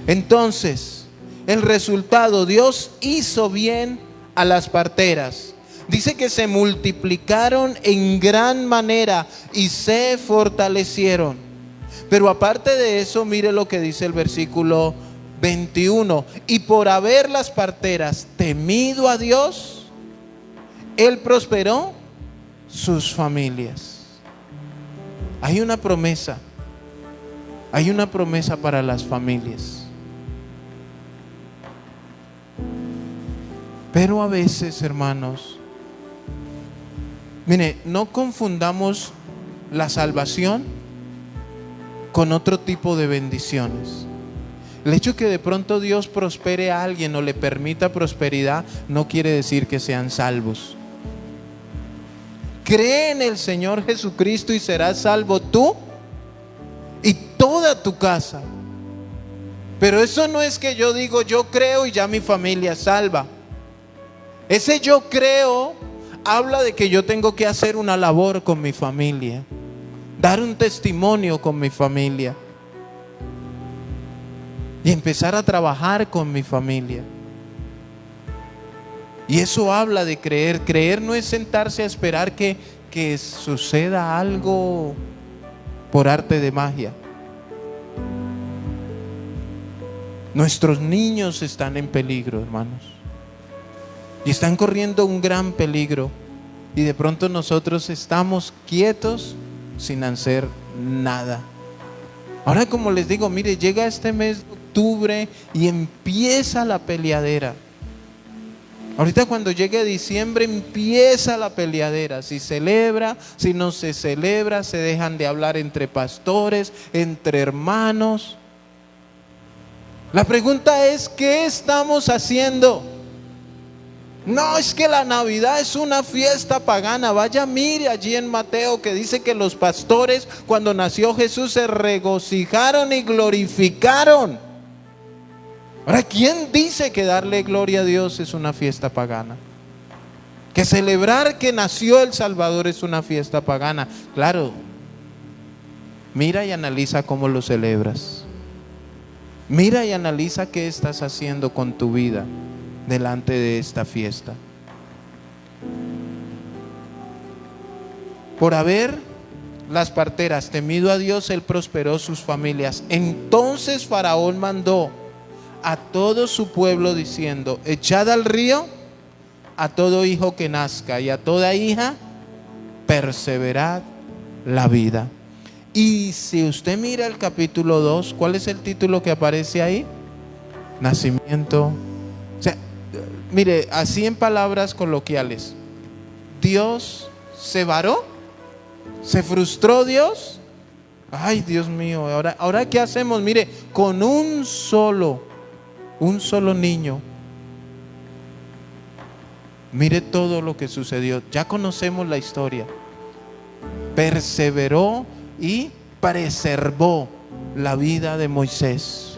Entonces, el resultado, Dios hizo bien a las parteras. Dice que se multiplicaron en gran manera y se fortalecieron. Pero aparte de eso, mire lo que dice el versículo 21. Y por haber las parteras temido a Dios, Él prosperó sus familias. Hay una promesa para las familias. Pero a veces, hermanos, mire, no confundamos la salvación con otro tipo de bendiciones. El hecho que de pronto Dios prospere a alguien o le permita prosperidad no quiere decir que sean salvos. Cree en el Señor Jesucristo y serás salvo tú y toda tu casa. Pero eso no es que yo digo yo creo y ya mi familia es salva. Ese yo creo habla de que yo tengo que hacer una labor con mi familia, dar un testimonio con mi familia y empezar a trabajar con mi familia. Y eso habla de creer. Creer no es sentarse a esperar que suceda algo por arte de magia. Nuestros niños están en peligro, hermanos, y están corriendo un gran peligro, y de pronto nosotros estamos quietos sin hacer nada. Ahora, como les digo, mire, llega este mes de octubre y empieza la peleadera. Ahorita cuando llegue diciembre empieza la peleadera. Si celebra, si no se celebra, se dejan de hablar entre pastores, entre hermanos. La pregunta es, ¿qué estamos haciendo? No, es que la Navidad es una fiesta pagana. Vaya, mire allí en Mateo que dice que los pastores cuando nació Jesús se regocijaron y glorificaron. Ahora, ¿quién dice que darle gloria a Dios es una fiesta pagana? Que celebrar que nació el Salvador es una fiesta pagana. Claro, mira y analiza cómo lo celebras. Mira y analiza qué estás haciendo con tu vida delante de esta fiesta. Por haber las parteras, temido a Dios, él prosperó sus familias. Entonces Faraón mandó a todo su pueblo diciendo: echad al río a todo hijo que nazca y a toda hija perseverad la vida. Y si usted mira el capítulo 2, ¿cuál es el título que aparece ahí? Nacimiento. O sea, mire, así en palabras coloquiales, Dios se varó, se frustró Dios. Ay, Dios mío, ahora ¿qué hacemos? Mire, con un solo niño, mire todo lo que sucedió. Ya conocemos la historia. Perseveró y preservó la vida de Moisés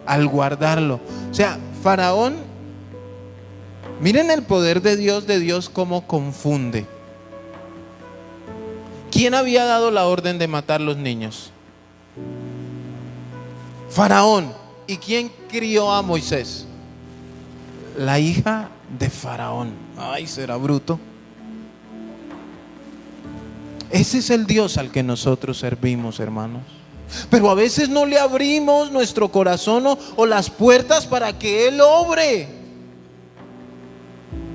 al guardarlo. O sea, Faraón, miren el poder de Dios cómo confunde. ¿Quién había dado la orden de matar los niños? Faraón. ¿Y quién crió a Moisés? La hija de Faraón. Ay, será bruto. Ese es el Dios al que nosotros servimos, hermanos. Pero a veces no le abrimos nuestro corazón o las puertas para que Él obre.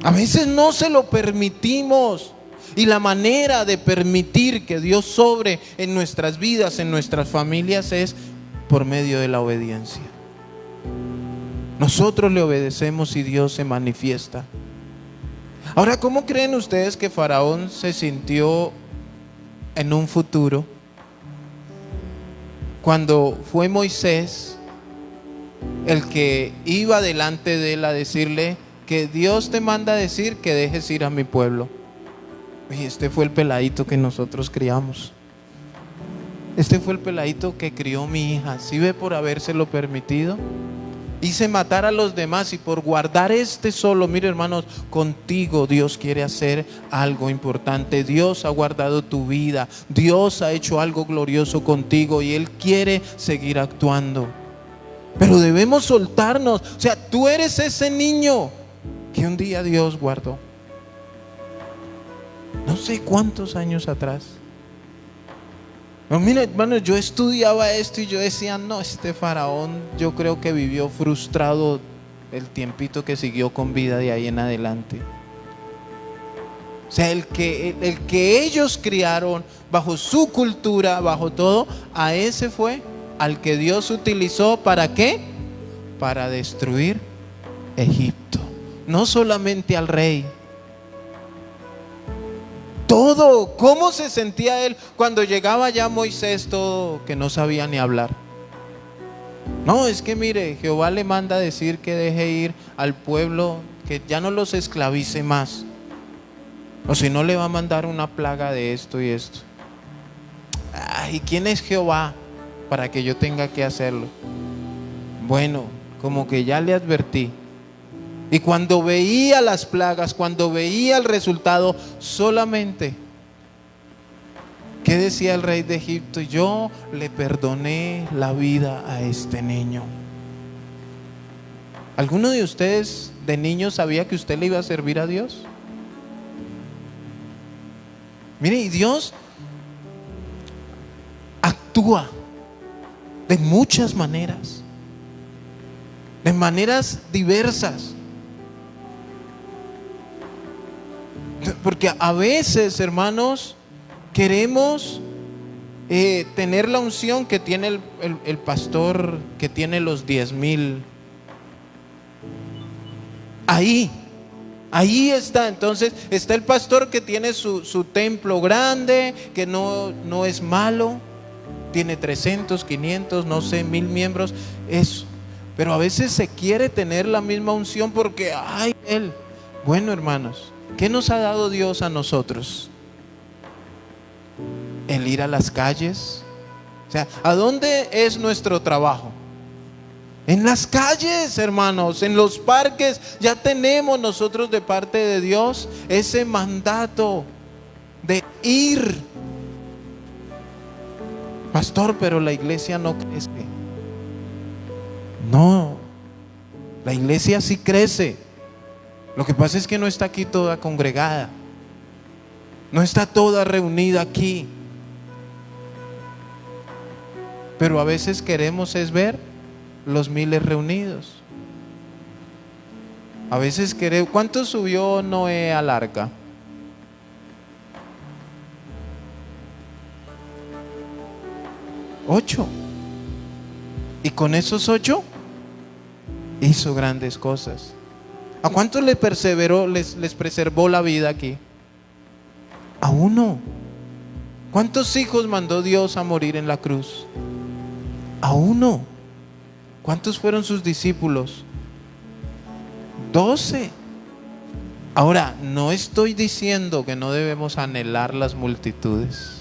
A veces no se lo permitimos. Y la manera de permitir que Dios obre en nuestras vidas, en nuestras familias, es por medio de la obediencia. Nosotros le obedecemos y Dios se manifiesta. Ahora, ¿cómo creen ustedes que Faraón se sintió en un futuro cuando fue Moisés el que iba delante de él a decirle que Dios te manda a decir que dejes ir a mi pueblo? Y este fue el peladito que nosotros criamos. Este fue el peladito que crió mi hija. ¿Sí ve? Por habérselo permitido, hice matar a los demás y por guardar este solo. Mire, hermanos, contigo Dios quiere hacer algo importante. Dios ha guardado tu vida. Dios ha hecho algo glorioso contigo y Él quiere seguir actuando. Pero debemos soltarnos. O sea, tú eres ese niño que un día Dios guardó. No sé cuántos años atrás. Pero mira, hermano, yo estudiaba esto y yo decía: no, este Faraón yo creo que vivió frustrado el tiempito que siguió con vida de ahí en adelante. O sea, el que ellos criaron bajo su cultura, bajo todo, a ese fue al que Dios utilizó. ¿Para qué? Para destruir Egipto. No solamente al rey. Todo. ¿Cómo se sentía él cuando llegaba ya Moisés, todo que no sabía ni hablar? No, es que mire, Jehová le manda a decir que deje ir al pueblo, que ya no los esclavice más, o si no le va a mandar una plaga de esto y esto. ¿Y quién es Jehová para que yo tenga que hacerlo? Bueno, como que ya le advertí. Y cuando veía las plagas, cuando veía el resultado, solamente, ¿qué decía el rey de Egipto? Yo le perdoné la vida a este niño. ¿Alguno de ustedes de niño sabía que usted le iba a servir a Dios? Mire, y Dios actúa de muchas maneras, de maneras diversas. Porque a veces, hermanos, queremos tener la unción que tiene el pastor que tiene los 10,000. Ahí está. Entonces está el pastor que tiene su templo grande, que no es malo, tiene 300, 500, no sé, 1,000 miembros, eso. Pero a veces se quiere tener la misma unción porque ay, él. Bueno, hermanos, ¿qué nos ha dado Dios a nosotros? El ir a las calles. O sea, ¿a dónde es nuestro trabajo? En las calles, hermanos, en los parques. Ya tenemos nosotros de parte de Dios ese mandato de ir. Pastor, pero la iglesia no crece. No, la iglesia sí crece. Lo que pasa es que no está aquí toda congregada, no está toda reunida aquí. Pero a veces queremos es ver los miles reunidos. A veces queremos. ¿Cuánto subió Noé al arca? 8. Y con esos 8 hizo grandes cosas. ¿A cuántos les perseveró, les preservó la vida aquí? A 1. ¿Cuántos hijos mandó Dios a morir en la cruz? A 1. ¿Cuántos fueron sus discípulos? 12. Ahora, no estoy diciendo que no debemos anhelar las multitudes,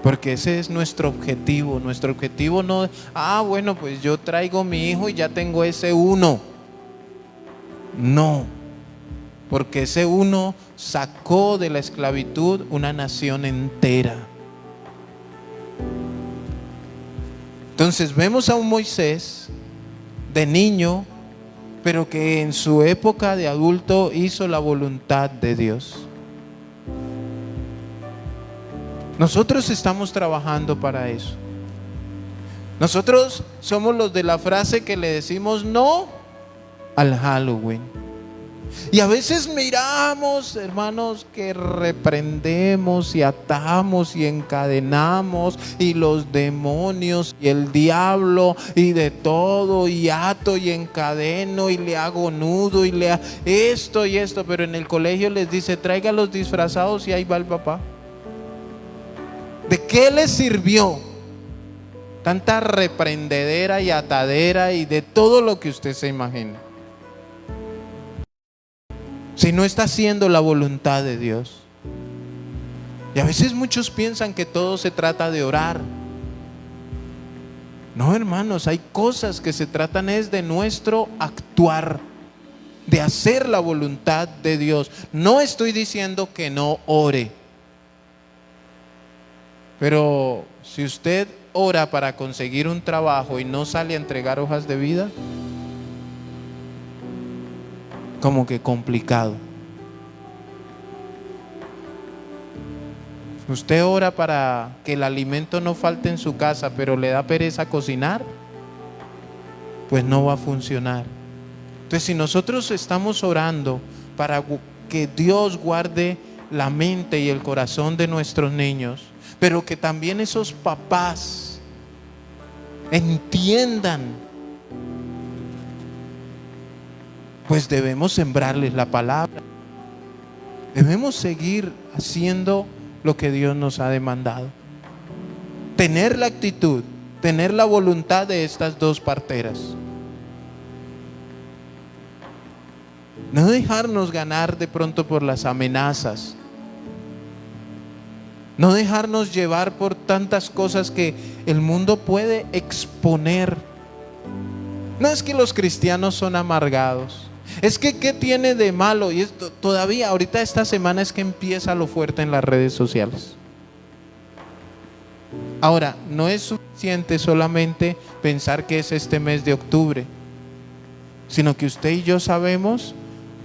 porque ese es nuestro objetivo. Nuestro objetivo no, bueno, pues yo traigo mi hijo y ya tengo ese 1. No, porque ese 1 sacó de la esclavitud una nación entera. Entonces vemos a un Moisés de niño, pero que en su época de adulto hizo la voluntad de Dios. Nosotros estamos trabajando para eso. Nosotros somos los de la frase que le decimos no al Halloween. Y a veces miramos, hermanos, que reprendemos y atamos y encadenamos, y los demonios y el diablo y de todo, y ato y encadeno y le hago nudo y le hago esto y esto. Pero en el colegio les dice: traigan los disfrazados, y ahí va el papá. ¿De qué les sirvió tanta reprendedera y atadera y de todo lo que usted se imagina, si no está haciendo la voluntad de Dios? Y a veces muchos piensan que todo se trata de orar. No, hermanos, hay cosas que se tratan es de nuestro actuar, de hacer la voluntad de Dios. No estoy diciendo que no ore, pero si usted ora para conseguir un trabajo y no sale a entregar hojas de vida, como que complicado. Usted ora para que el alimento no falte en su casa, pero le da pereza cocinar, pues no va a funcionar. Entonces, si nosotros estamos orando para que Dios guarde la mente y el corazón de nuestros niños, pero que también esos papás entiendan, pues debemos sembrarles la palabra. Debemos seguir haciendo lo que Dios nos ha demandado. Tener la actitud, tener la voluntad de estas dos parteras. No dejarnos ganar de pronto por las amenazas. No dejarnos llevar por tantas cosas que el mundo puede exponer. No es que los cristianos son amargados. Es que ¿qué tiene de malo? Y esto, todavía ahorita esta semana es que empieza lo fuerte en las redes sociales. Ahora, no es suficiente solamente pensar que es este mes de octubre, sino que usted y yo sabemos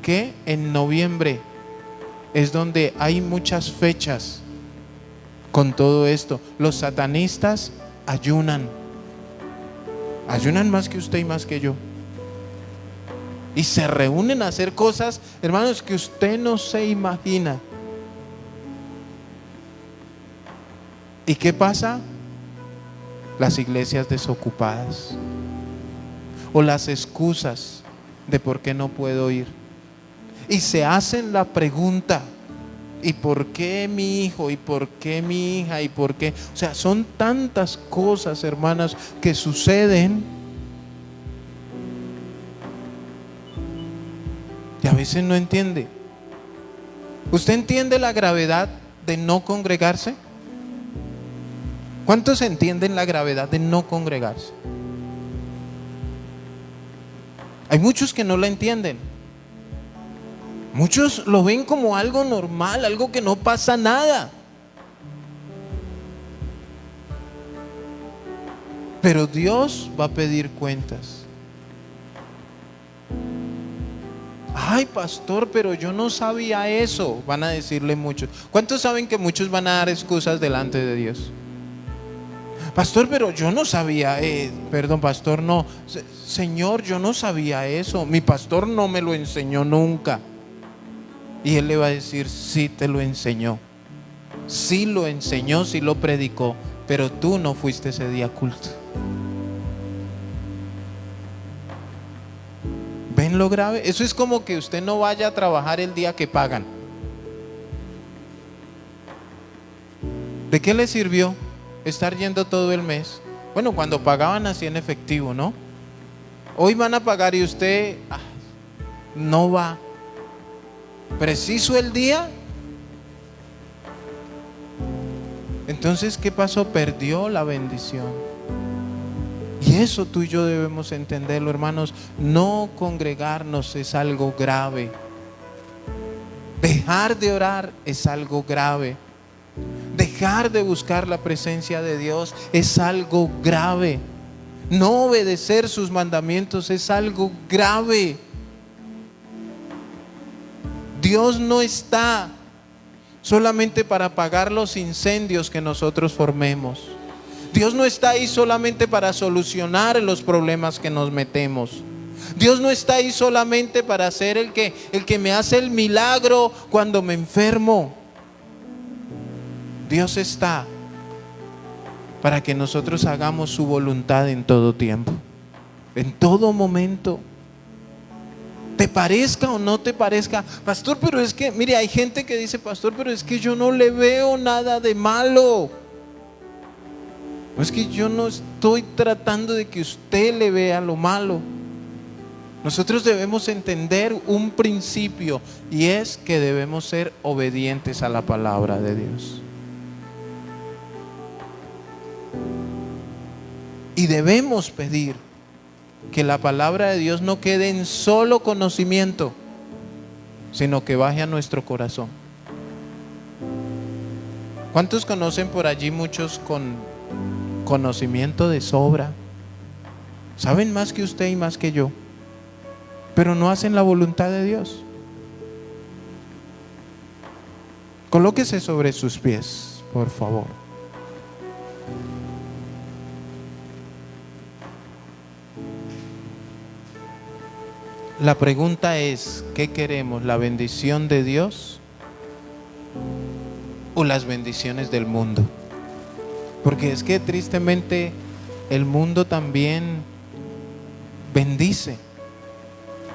que en noviembre es donde hay muchas fechas con todo esto. Los satanistas ayunan más que usted y más que yo, y se reúnen a hacer cosas, hermanos, que usted no se imagina. ¿Y qué pasa? Las iglesias desocupadas, o las excusas de por qué no puedo ir, y se hacen la pregunta: ¿y por qué mi hijo? ¿Y por qué mi hija? ¿Y por qué? O sea, son tantas cosas, hermanas, que suceden, y a veces no entiende. ¿Usted entiende la gravedad de no congregarse? ¿Cuántos entienden la gravedad de no congregarse? Hay muchos que no la entienden. Muchos lo ven como algo normal, algo que no pasa nada. Pero Dios va a pedir cuentas. Ay, pastor, pero yo no sabía eso, van a decirle muchos. ¿Cuántos saben que muchos van a dar excusas delante de Dios? Pastor, pero yo no sabía, perdón, pastor, no. Señor, yo no sabía eso. Mi pastor no me lo enseñó nunca. Y él le va a decir, sí te lo enseñó. Sí lo enseñó, sí lo predicó, pero tú no fuiste ese día a culto. ¿Ven lo grave? Eso es como que usted no vaya a trabajar el día que pagan. ¿De qué le sirvió estar yendo todo el mes? Bueno, cuando pagaban así en efectivo, ¿no? Hoy van a pagar y usted no va. Preciso el día. Entonces, ¿qué pasó? Perdió la bendición. Y eso tú y yo debemos entenderlo, hermanos. No congregarnos es algo grave. Dejar de orar es algo grave. Dejar de buscar la presencia de Dios es algo grave. No obedecer sus mandamientos es algo grave. Dios no está solamente para apagar los incendios que nosotros formemos. Dios no está ahí solamente para solucionar los problemas que nos metemos. Dios no está ahí solamente para ser el que me hace el milagro cuando me enfermo. Dios está para que nosotros hagamos su voluntad en todo tiempo, en todo momento. Te parezca o no te parezca, pastor, pero es que, mire, hay gente que dice, pastor, pero es que yo no le veo nada de malo. No es que yo no estoy tratando de que usted le vea lo malo. Nosotros debemos entender un principio, y es que debemos ser obedientes a la palabra de Dios. Y debemos pedir que la palabra de Dios no quede en solo conocimiento, sino que baje a nuestro corazón. ¿Cuántos conocen por allí muchos con conocimiento de sobra? Saben más que usted y más que yo, pero no hacen la voluntad de Dios. Colóquese sobre sus pies, por favor. La pregunta es, ¿qué queremos? ¿La bendición de Dios o las bendiciones del mundo? Porque es que tristemente el mundo también bendice.